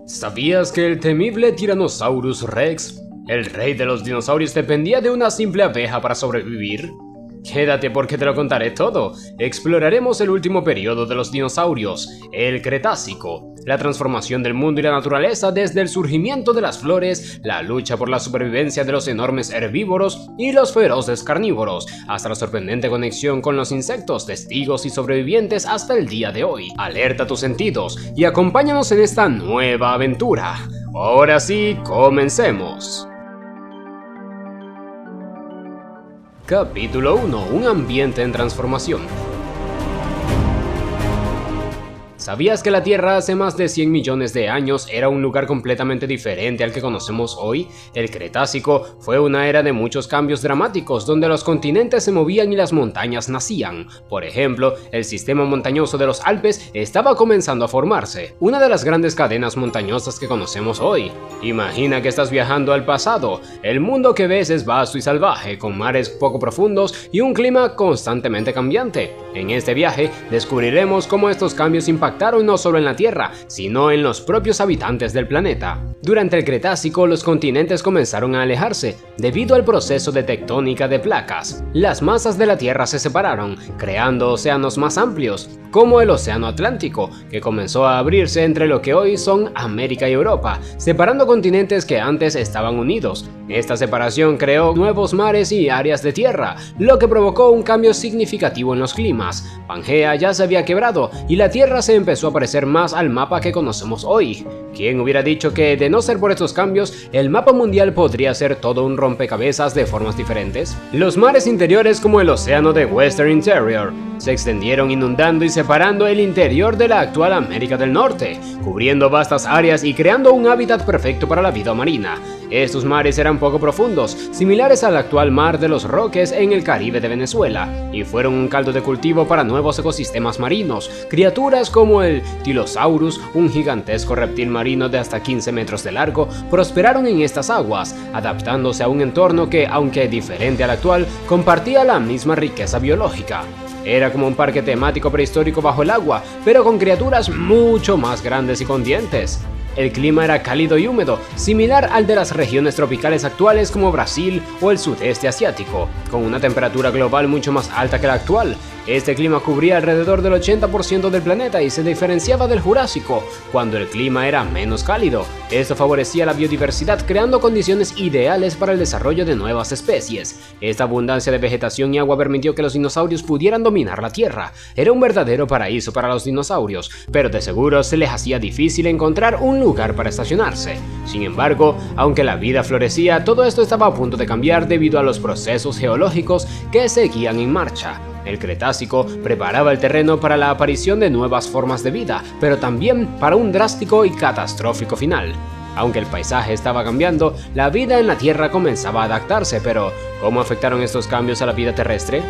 ¿Sabías que el temible Tyrannosaurus Rex, el rey de los dinosaurios, dependía de una simple abeja para sobrevivir? Quédate porque te lo contaré todo. Exploraremos el último periodo de los dinosaurios, el Cretácico, la transformación del mundo y la naturaleza desde el surgimiento de las flores, la lucha por la supervivencia de los enormes herbívoros y los feroces carnívoros, hasta la sorprendente conexión con los insectos, testigos y sobrevivientes hasta el día de hoy. Alerta tus sentidos y acompáñanos en esta nueva aventura. Ahora sí, comencemos. Capítulo 1. Un ambiente en transformación. ¿Sabías que la Tierra hace más de 100 millones de años era un lugar completamente diferente al que conocemos hoy? El Cretácico fue una era de muchos cambios dramáticos donde los continentes se movían y las montañas nacían. Por ejemplo, el sistema montañoso de los Alpes estaba comenzando a formarse, una de las grandes cadenas montañosas que conocemos hoy. Imagina que estás viajando al pasado. El mundo que ves es vasto y salvaje, con mares poco profundos y un clima constantemente cambiante. En este viaje descubriremos cómo estos cambios impactaron no solo en la Tierra, sino en los propios habitantes del planeta. Durante el Cretácico, los continentes comenzaron a alejarse debido al proceso de tectónica de placas. Las masas de la Tierra se separaron, creando océanos más amplios, como el Océano Atlántico, que comenzó a abrirse entre lo que hoy son América y Europa, separando continentes que antes estaban unidos. Esta separación creó nuevos mares y áreas de tierra, lo que provocó un cambio significativo en los climas. Pangea ya se había quebrado y la Tierra se empezó a parecer más al mapa que conocemos hoy. ¿Quién hubiera dicho que, de no ser por estos cambios, el mapa mundial podría ser todo un rompecabezas de formas diferentes? Los mares interiores, como el océano de Western Interior, se extendieron inundando y separando el interior de la actual América del Norte, cubriendo vastas áreas y creando un hábitat perfecto para la vida marina. Estos mares eran poco profundos, similares al actual Mar de los Roques en el Caribe de Venezuela, y fueron un caldo de cultivo para nuevos ecosistemas marinos. Criaturas como el Tylosaurus, un gigantesco reptil marino de hasta 15 metros de largo, prosperaron en estas aguas, adaptándose a un entorno que, aunque diferente al actual, compartía la misma riqueza biológica. Era como un parque temático prehistórico bajo el agua, pero con criaturas mucho más grandes y con dientes. El clima era cálido y húmedo, similar al de las regiones tropicales actuales como Brasil o el sudeste asiático, con una temperatura global mucho más alta que la actual. Este clima cubría alrededor del 80% del planeta y se diferenciaba del Jurásico, cuando el clima era menos cálido. Esto favorecía la biodiversidad, creando condiciones ideales para el desarrollo de nuevas especies. Esta abundancia de vegetación y agua permitió que los dinosaurios pudieran dominar la Tierra. Era un verdadero paraíso para los dinosaurios, pero de seguro se les hacía difícil encontrar un lugar para estacionarse. Sin embargo, aunque la vida florecía, todo esto estaba a punto de cambiar debido a los procesos geológicos que seguían en marcha. El Cretácico preparaba el terreno para la aparición de nuevas formas de vida, pero también para un drástico y catastrófico final. Aunque el paisaje estaba cambiando, la vida en la Tierra comenzaba a adaptarse, pero ¿cómo afectaron estos cambios a la vida terrestre?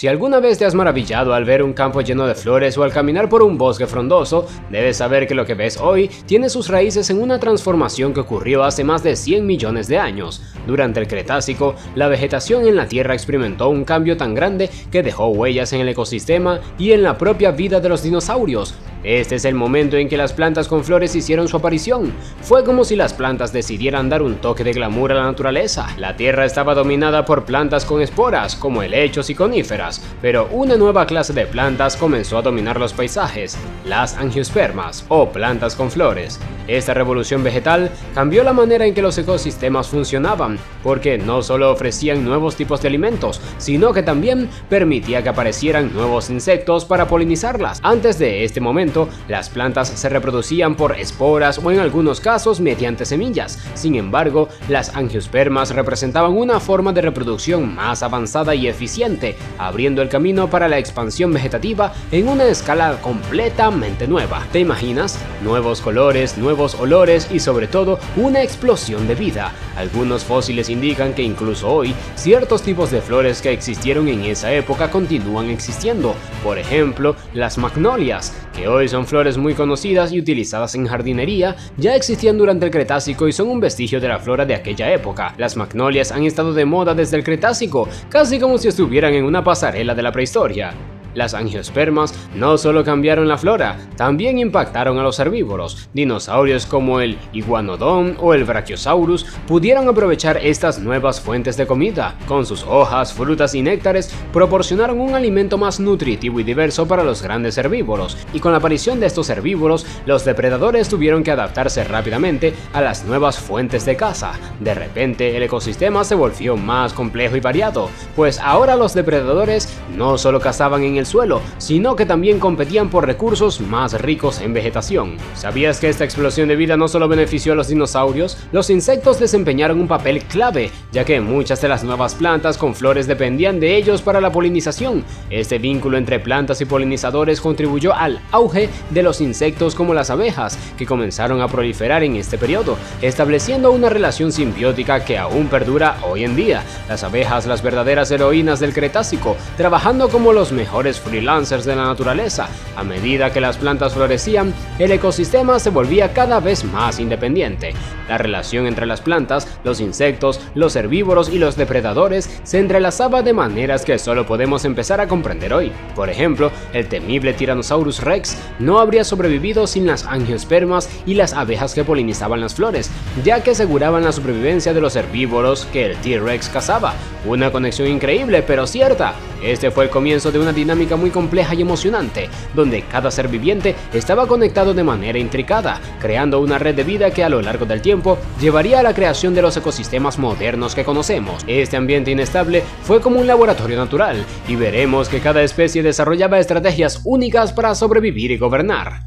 Si alguna vez te has maravillado al ver un campo lleno de flores o al caminar por un bosque frondoso, debes saber que lo que ves hoy tiene sus raíces en una transformación que ocurrió hace más de 100 millones de años. Durante el Cretácico, la vegetación en la Tierra experimentó un cambio tan grande que dejó huellas en el ecosistema y en la propia vida de los dinosaurios. Este es el momento en que las plantas con flores hicieron su aparición. Fue como si las plantas decidieran dar un toque de glamour a la naturaleza. La Tierra estaba dominada por plantas con esporas, como helechos y coníferas, pero una nueva clase de plantas comenzó a dominar los paisajes, las angiospermas, o plantas con flores. Esta revolución vegetal cambió la manera en que los ecosistemas funcionaban, porque no solo ofrecían nuevos tipos de alimentos, sino que también permitía que aparecieran nuevos insectos para polinizarlas. Antes de este momento, las plantas se reproducían por esporas o en algunos casos mediante semillas. Sin embargo, las angiospermas representaban una forma de reproducción más avanzada y eficiente, abriendo el camino para la expansión vegetativa en una escala completamente nueva. ¿Te imaginas? Nuevos colores, nuevos olores y sobre todo una explosión de vida. Algunos fósiles indican que incluso hoy, ciertos tipos de flores que existieron en esa época continúan existiendo. Por ejemplo, las magnolias, que hoy hoy son flores muy conocidas y utilizadas en jardinería, ya existían durante el Cretácico y son un vestigio de la flora de aquella época. Las magnolias han estado de moda desde el Cretácico, casi como si estuvieran en una pasarela de la prehistoria. Las angiospermas no solo cambiaron la flora, también impactaron a los herbívoros. Dinosaurios como el Iguanodon o el Brachiosaurus pudieron aprovechar estas nuevas fuentes de comida. Con sus hojas, frutas y néctares proporcionaron un alimento más nutritivo y diverso para los grandes herbívoros, y con la aparición de estos herbívoros, los depredadores tuvieron que adaptarse rápidamente a las nuevas fuentes de caza. De repente, el ecosistema se volvió más complejo y variado, pues ahora los depredadores no solo cazaban en el suelo, sino que también competían por recursos más ricos en vegetación. ¿Sabías que esta explosión de vida no solo benefició a los dinosaurios? Los insectos desempeñaron un papel clave, ya que muchas de las nuevas plantas con flores dependían de ellos para la polinización. Este vínculo entre plantas y polinizadores contribuyó al auge de los insectos como las abejas, que comenzaron a proliferar en este periodo, estableciendo una relación simbiótica que aún perdura hoy en día. Las abejas, las verdaderas heroínas del Cretácico, trabajando como los mejores freelancers de la naturaleza. A medida que las plantas florecían, el ecosistema se volvía cada vez más independiente. La relación entre las plantas, los insectos, los herbívoros y los depredadores se entrelazaba de maneras que solo podemos empezar a comprender hoy. Por ejemplo, el temible Tyrannosaurus Rex no habría sobrevivido sin las angiospermas y las abejas que polinizaban las flores, ya que aseguraban la supervivencia de los herbívoros que el T-Rex cazaba. Una conexión increíble pero cierta. Este fue el comienzo de una dinámica muy compleja y emocionante, donde cada ser viviente estaba conectado de manera intricada, creando una red de vida que a lo largo del tiempo llevaría a la creación de los ecosistemas modernos que conocemos. Este ambiente inestable fue como un laboratorio natural, y veremos que cada especie desarrollaba estrategias únicas para sobrevivir y gobernar.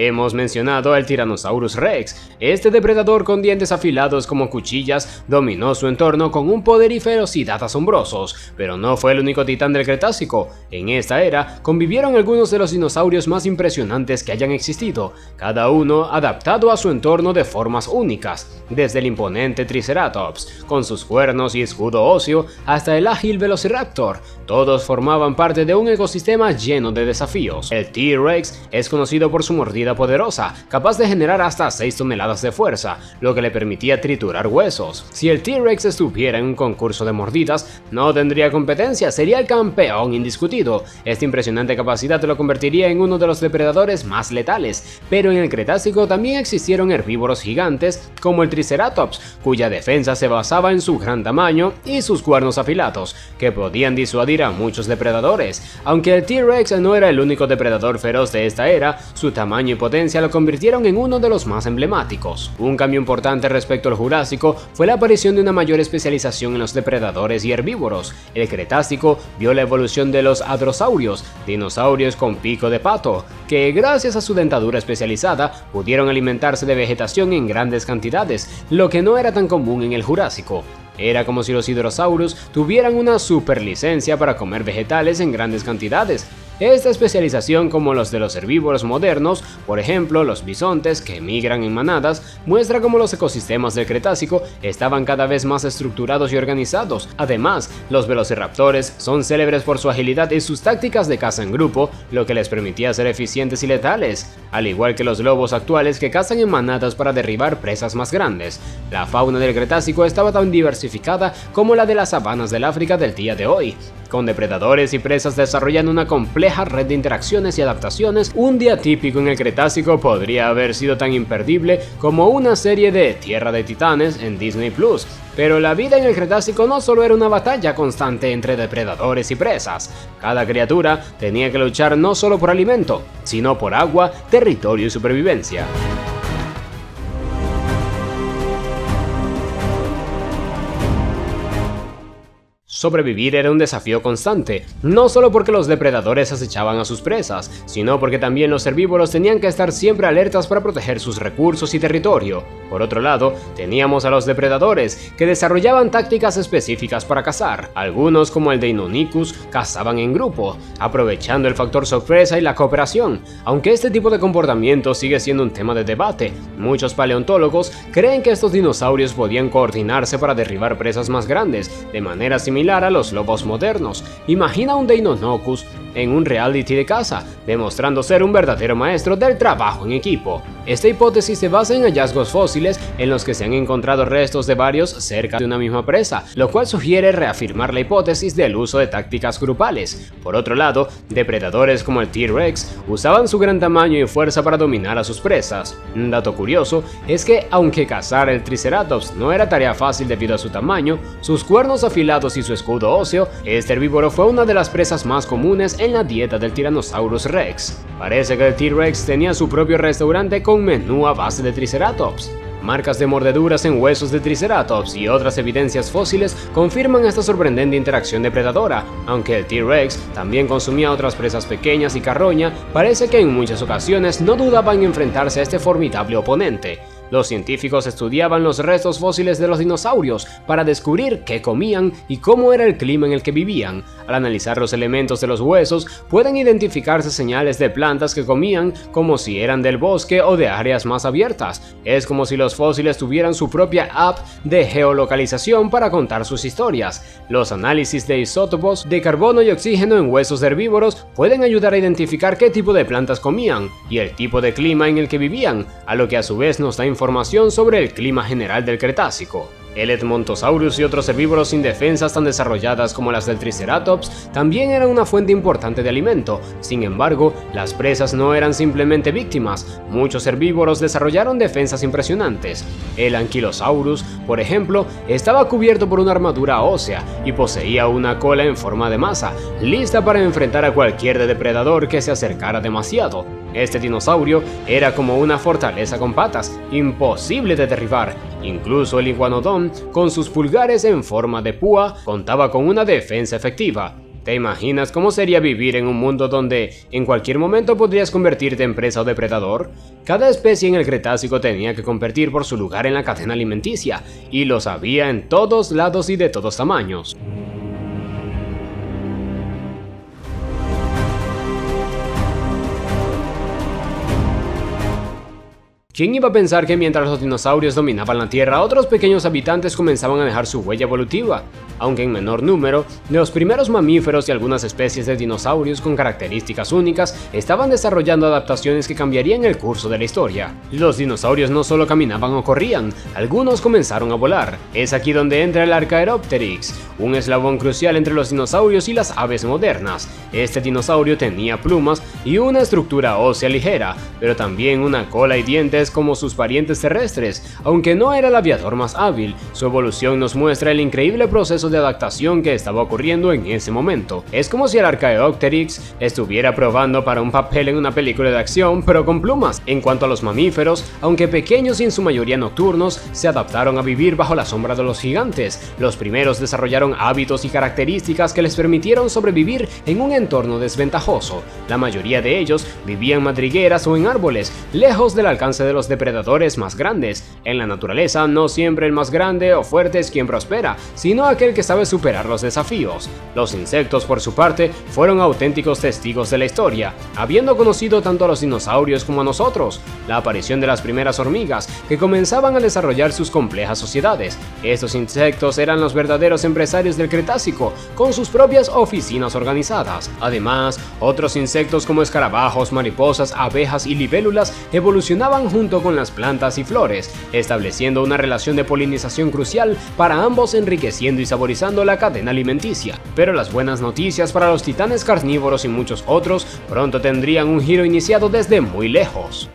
Hemos mencionado al Tyrannosaurus Rex. Este depredador con dientes afilados como cuchillas dominó su entorno con un poder y ferocidad asombrosos, pero no fue el único titán del Cretácico. En esta era convivieron algunos de los dinosaurios más impresionantes que hayan existido, cada uno adaptado a su entorno de formas únicas, desde el imponente Triceratops, con sus cuernos y escudo óseo, hasta el ágil Velociraptor. Todos formaban parte de un ecosistema lleno de desafíos. El T-Rex es conocido por su mordida poderosa, capaz de generar hasta 6 toneladas de fuerza, lo que le permitía triturar huesos. Si el T-Rex estuviera en un concurso de mordidas, no tendría competencia, sería el campeón indiscutido. Esta impresionante capacidad lo convertiría en uno de los depredadores más letales, pero en el Cretácico también existieron herbívoros gigantes como el Triceratops, cuya defensa se basaba en su gran tamaño y sus cuernos afilados, que podían disuadir a muchos depredadores. Aunque el T-Rex no era el único depredador feroz de esta era, su tamaño y potencia lo convirtieron en uno de los más emblemáticos. Un cambio importante respecto al Jurásico fue la aparición de una mayor especialización en los depredadores y herbívoros. El Cretácico vio la evolución de los hadrosaurios, dinosaurios con pico de pato, que gracias a su dentadura especializada pudieron alimentarse de vegetación en grandes cantidades, lo que no era tan común en el Jurásico. Era como si los hidrosaurios tuvieran una superlicencia para comer vegetales en grandes cantidades. Esta especialización, como los de los herbívoros modernos, por ejemplo los bisontes que migran en manadas, muestra cómo los ecosistemas del Cretácico estaban cada vez más estructurados y organizados. Además, los velociraptores son célebres por su agilidad y sus tácticas de caza en grupo, lo que les permitía ser eficientes y letales, al igual que los lobos actuales que cazan en manadas para derribar presas más grandes. La fauna del Cretácico estaba tan diversificada como la de las sabanas del África del día de hoy, con depredadores y presas desarrollando una compleja red de interacciones y adaptaciones. Un día típico en el Cretácico podría haber sido tan imperdible como una serie de Tierra de Titanes en Disney Plus, pero la vida en el Cretácico no solo era una batalla constante entre depredadores y presas. Cada criatura tenía que luchar no solo por alimento, sino por agua, territorio y supervivencia. Sobrevivir era un desafío constante, no solo porque los depredadores acechaban a sus presas, sino porque también los herbívoros tenían que estar siempre alertas para proteger sus recursos y territorio. Por otro lado, teníamos a los depredadores, que desarrollaban tácticas específicas para cazar. Algunos, como el Deinonychus, cazaban en grupo, aprovechando el factor sorpresa y la cooperación. Aunque este tipo de comportamiento sigue siendo un tema de debate, muchos paleontólogos creen que estos dinosaurios podían coordinarse para derribar presas más grandes, de manera similar a los lobos modernos. Imagina un Deinonychus en un reality de caza, demostrando ser un verdadero maestro del trabajo en equipo. Esta hipótesis se basa en hallazgos fósiles en los que se han encontrado restos de varios cerca de una misma presa, lo cual sugiere reafirmar la hipótesis del uso de tácticas grupales. Por otro lado, depredadores como el T-Rex usaban su gran tamaño y fuerza para dominar a sus presas. Un dato curioso es que, aunque cazar el Triceratops no era tarea fácil debido a su tamaño, sus cuernos afilados y su escudo óseo, este herbívoro fue una de las presas más comunes en la dieta del Tyrannosaurus Rex. Parece que el T-Rex tenía su propio restaurante con menú a base de Triceratops. Marcas de mordeduras en huesos de Triceratops y otras evidencias fósiles confirman esta sorprendente interacción depredadora. Aunque el T-Rex también consumía otras presas pequeñas y carroña, parece que en muchas ocasiones no dudaban en enfrentarse a este formidable oponente. Los científicos estudiaban los restos fósiles de los dinosaurios para descubrir qué comían y cómo era el clima en el que vivían. Al analizar los elementos de los huesos, pueden identificarse señales de plantas que comían como si eran del bosque o de áreas más abiertas. Es como si los fósiles tuvieran su propia app de geolocalización para contar sus historias. Los análisis de isótopos de carbono y oxígeno en huesos de herbívoros pueden ayudar a identificar qué tipo de plantas comían y el tipo de clima en el que vivían, a lo que a su vez nos da información sobre el clima general del Cretácico. El Edmontosaurus y otros herbívoros sin defensas tan desarrolladas como las del Triceratops también eran una fuente importante de alimento. Sin embargo, las presas no eran simplemente víctimas. Muchos herbívoros desarrollaron defensas impresionantes. El Ankylosaurus, por ejemplo, estaba cubierto por una armadura ósea y poseía una cola en forma de masa, lista para enfrentar a cualquier depredador que se acercara demasiado. Este dinosaurio era como una fortaleza con patas, imposible de derribar. Incluso el Iguanodon, con sus pulgares en forma de púa, contaba con una defensa efectiva. ¿Te imaginas cómo sería vivir en un mundo donde en cualquier momento podrías convertirte en presa o depredador? Cada especie en el Cretácico tenía que competir por su lugar en la cadena alimenticia, y los había en todos lados y de todos tamaños. ¿Quién iba a pensar que mientras los dinosaurios dominaban la Tierra, otros pequeños habitantes comenzaban a dejar su huella evolutiva? Aunque en menor número, los primeros mamíferos y algunas especies de dinosaurios con características únicas estaban desarrollando adaptaciones que cambiarían el curso de la historia. Los dinosaurios no solo caminaban o corrían, algunos comenzaron a volar. Es aquí donde entra el Archaeopteryx, un eslabón crucial entre los dinosaurios y las aves modernas. Este dinosaurio tenía plumas y una estructura ósea ligera, pero también una cola y dientes como sus parientes terrestres. Aunque no era el aviador más hábil, su evolución nos muestra el increíble proceso de adaptación que estaba ocurriendo en ese momento. Es como si el Archaeopteryx estuviera probando para un papel en una película de acción, pero con plumas. En cuanto a los mamíferos, aunque pequeños y en su mayoría nocturnos, se adaptaron a vivir bajo la sombra de los gigantes. Los primeros desarrollaron hábitos y características que les permitieron sobrevivir en un entorno desventajoso. La mayoría de ellos vivían en madrigueras o en árboles, lejos del alcance de los depredadores más grandes. En la naturaleza, no siempre el más grande o fuerte es quien prospera, sino aquel que sabe superar los desafíos. Los insectos, por su parte, fueron auténticos testigos de la historia, habiendo conocido tanto a los dinosaurios como a nosotros. La aparición de las primeras hormigas, que comenzaban a desarrollar sus complejas sociedades. Estos insectos eran los verdaderos empresarios del Cretácico, con sus propias oficinas organizadas. Además, otros insectos como escarabajos, mariposas, abejas y libélulas evolucionaban junto con las plantas y flores, estableciendo una relación de polinización crucial para ambos, enriqueciendo y saborizando la cadena alimenticia. Pero las buenas noticias para los titanes carnívoros y muchos otros pronto tendrían un giro iniciado desde muy lejos.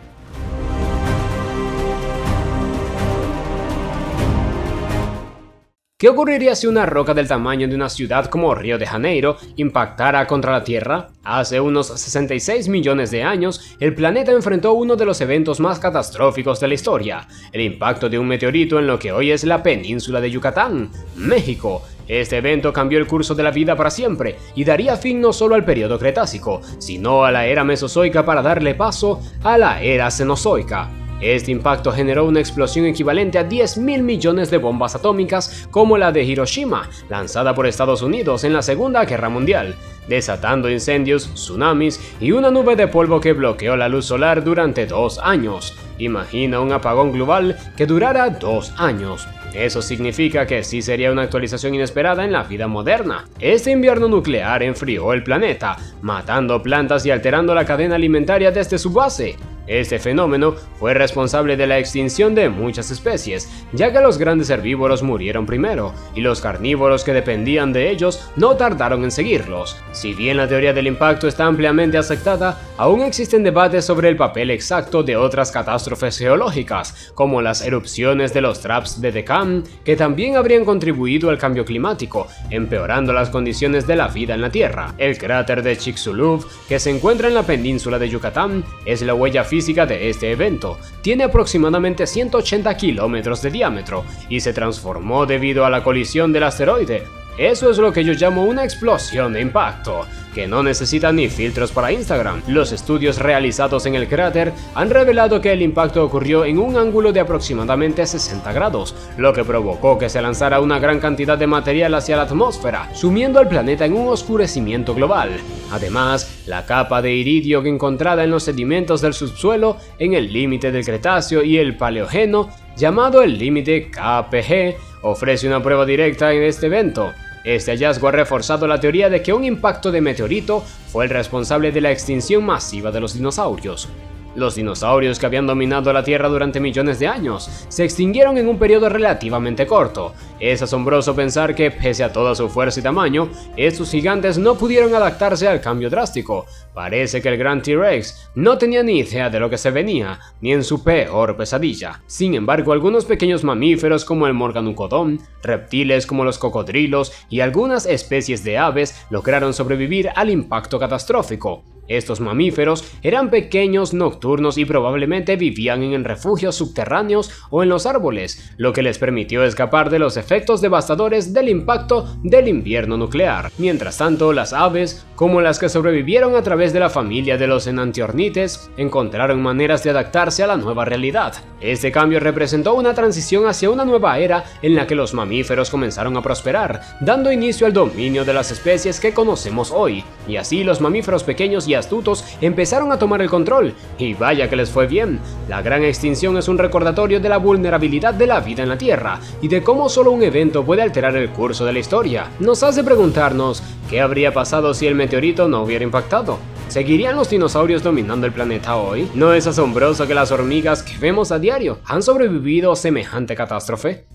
¿Qué ocurriría si una roca del tamaño de una ciudad como Río de Janeiro impactara contra la Tierra? Hace unos 66 millones de años, el planeta enfrentó uno de los eventos más catastróficos de la historia, el impacto de un meteorito en lo que hoy es la península de Yucatán, México. Este evento cambió el curso de la vida para siempre y daría fin no solo al periodo Cretácico, sino a la era Mesozoica para darle paso a la era Cenozoica. Este impacto generó una explosión equivalente a 10.000 millones de bombas atómicas como la de Hiroshima, lanzada por Estados Unidos en la Segunda Guerra Mundial, desatando incendios, tsunamis y una nube de polvo que bloqueó la luz solar durante 2 años. Imagina un apagón global que durara 2 años. Eso significa que sí sería una actualización inesperada en la vida moderna. Este invierno nuclear enfrió el planeta, matando plantas y alterando la cadena alimentaria desde su base. Este fenómeno fue responsable de la extinción de muchas especies, ya que los grandes herbívoros murieron primero, y los carnívoros que dependían de ellos no tardaron en seguirlos. Si bien la teoría del impacto está ampliamente aceptada, aún existen debates sobre el papel exacto de otras catástrofes geológicas, como las erupciones de los traps de Deccan, que también habrían contribuido al cambio climático, empeorando las condiciones de la vida en la Tierra. El cráter de Chicxulub, que se encuentra en la península de Yucatán, es la huella física de este evento. Tiene aproximadamente 180 kilómetros de diámetro y se transformó debido a la colisión del asteroide. Eso es lo que yo llamo una explosión de impacto, que no necesita ni filtros para Instagram. Los estudios realizados en el cráter han revelado que el impacto ocurrió en un ángulo de aproximadamente 60 grados, lo que provocó que se lanzara una gran cantidad de material hacia la atmósfera, sumiendo al planeta en un oscurecimiento global. Además, la capa de iridio encontrada en los sedimentos del subsuelo en el límite del Cretáceo y el Paleógeno, llamado el límite KPG, ofrece una prueba directa en este evento. Este hallazgo ha reforzado la teoría de que un impacto de meteorito fue el responsable de la extinción masiva de los dinosaurios. Los dinosaurios que habían dominado la Tierra durante millones de años se extinguieron en un periodo relativamente corto. Es asombroso pensar que, pese a toda su fuerza y tamaño, estos gigantes no pudieron adaptarse al cambio drástico. Parece que el gran T-Rex no tenía ni idea de lo que se venía, ni en su peor pesadilla. Sin embargo, algunos pequeños mamíferos como el Morganucodon, reptiles como los cocodrilos y algunas especies de aves lograron sobrevivir al impacto catastrófico. Estos mamíferos eran pequeños, nocturnos y probablemente vivían en refugios subterráneos o en los árboles, lo que les permitió escapar de los efectos devastadores del impacto del invierno nuclear. Mientras tanto, las aves, como las que sobrevivieron a través de la familia de los enantiornites, encontraron maneras de adaptarse a la nueva realidad. Este cambio representó una transición hacia una nueva era en la que los mamíferos comenzaron a prosperar, dando inicio al dominio de las especies que conocemos hoy, y así los mamíferos pequeños y astutos empezaron a tomar el control, y vaya que les fue bien. La gran extinción es un recordatorio de la vulnerabilidad de la vida en la Tierra, y de cómo solo un evento puede alterar el curso de la historia. Nos hace preguntarnos, ¿qué habría pasado si el meteorito no hubiera impactado? ¿Seguirían los dinosaurios dominando el planeta hoy? ¿No es asombroso que las hormigas que vemos a diario han sobrevivido a semejante catástrofe?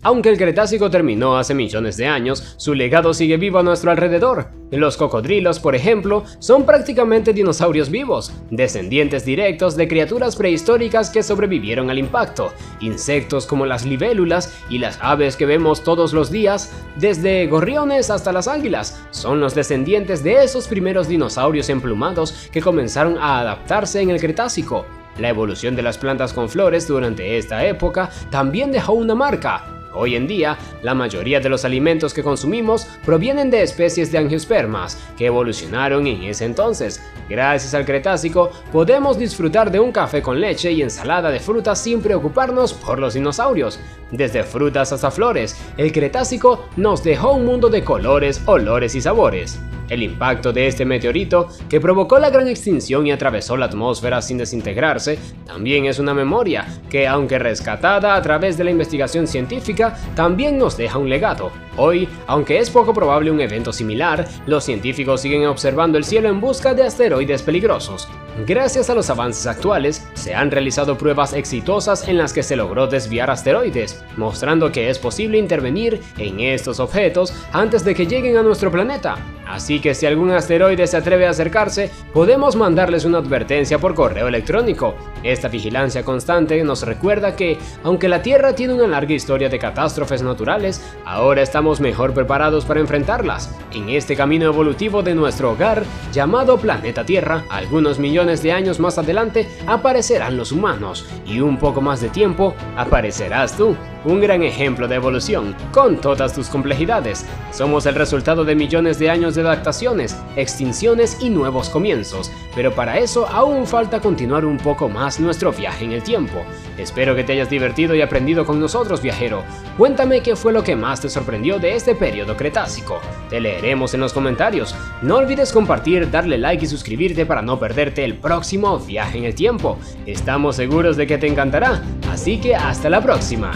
Aunque el Cretácico terminó hace millones de años, su legado sigue vivo a nuestro alrededor. Los cocodrilos, por ejemplo, son prácticamente dinosaurios vivos, descendientes directos de criaturas prehistóricas que sobrevivieron al impacto. Insectos como las libélulas y las aves que vemos todos los días, desde gorriones hasta las águilas, son los descendientes de esos primeros dinosaurios emplumados que comenzaron a adaptarse en el Cretácico. La evolución de las plantas con flores durante esta época también dejó una marca. Hoy en día, la mayoría de los alimentos que consumimos provienen de especies de angiospermas que evolucionaron en ese entonces. Gracias al Cretácico, podemos disfrutar de un café con leche y ensalada de frutas sin preocuparnos por los dinosaurios. Desde frutas hasta flores, el Cretácico nos dejó un mundo de colores, olores y sabores. El impacto de este meteorito, que provocó la gran extinción y atravesó la atmósfera sin desintegrarse, también es una memoria que, aunque rescatada a través de la investigación científica, también nos deja un legado. Hoy, aunque es poco probable un evento similar, los científicos siguen observando el cielo en busca de asteroides peligrosos. Gracias a los avances actuales, se han realizado pruebas exitosas en las que se logró desviar asteroides, mostrando que es posible intervenir en estos objetos antes de que lleguen a nuestro planeta. Así que si algún asteroide se atreve a acercarse, podemos mandarles una advertencia por correo electrónico. Esta vigilancia constante nos recuerda que, aunque la Tierra tiene una larga historia de catástrofes naturales, ahora estamos mejor preparados para enfrentarlas. En este camino evolutivo de nuestro hogar, llamado planeta Tierra, algunos millones de años más adelante aparecerán los humanos, y un poco más de tiempo aparecerás tú. Un gran ejemplo de evolución, con todas tus complejidades. Somos el resultado de millones de años de adaptaciones, extinciones y nuevos comienzos, pero para eso aún falta continuar un poco más nuestro viaje en el tiempo. Espero que te hayas divertido y aprendido con nosotros, viajero. Cuéntame qué fue lo que más te sorprendió de este periodo Cretácico. Te leeremos en los comentarios. No olvides compartir, darle like y suscribirte para no perderte el próximo viaje en el tiempo. Estamos seguros de que te encantará, así que hasta la próxima.